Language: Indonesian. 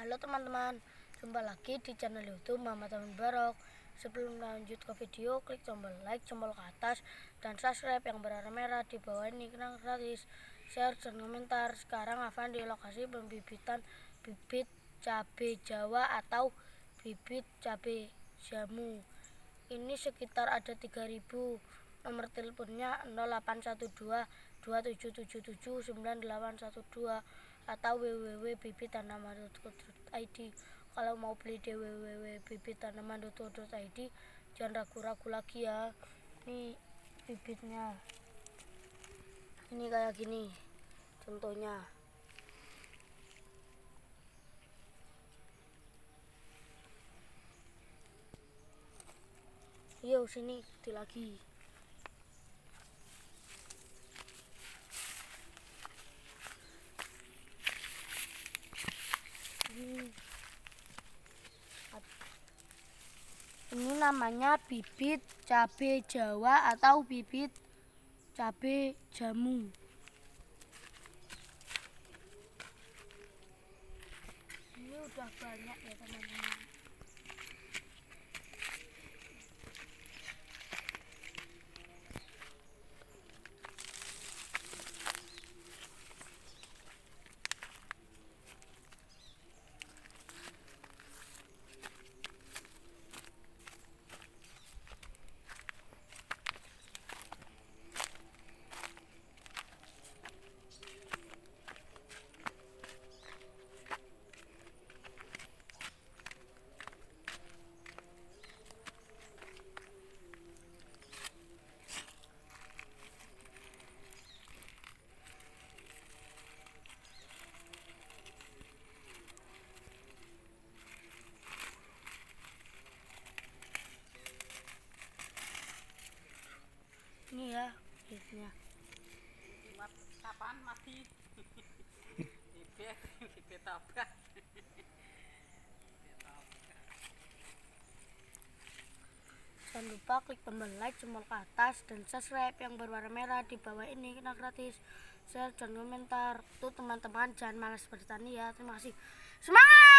Halo teman-teman, jumpa lagi di channel YouTube Mama Taman Barok. Sebelum lanjut ke video, klik tombol like, tombol ke atas, dan subscribe yang berwarna merah di bawah ini kena gratis. Share dan komentar. Sekarang Afan di lokasi pembibitan bibit cabai Jawa atau bibit cabai jamu. Ini sekitar ada 3.000. Nomor teleponnya 0812 2777 9812 atau www.bibittanaman.co.id. Kalau mau beli di www.bibittanaman.co.id jangan ragu-ragu lagi ya. Ini bibitnya, ini kayak gini contohnya. Yuk sini gede lagi. Ini namanya bibit cabai Jawa atau bibit cabai jamu. Ini udah banyak ya teman-teman. Ini ya bibitnya. Kapan mati? Bibit tabrak. Jangan lupa klik tombol like, tombol ke atas, dan subscribe yang berwarna merah di bawah ini kena gratis. Share dan komentar. Tuh teman-teman, jangan malas bertani ya. Terima kasih. Semangat!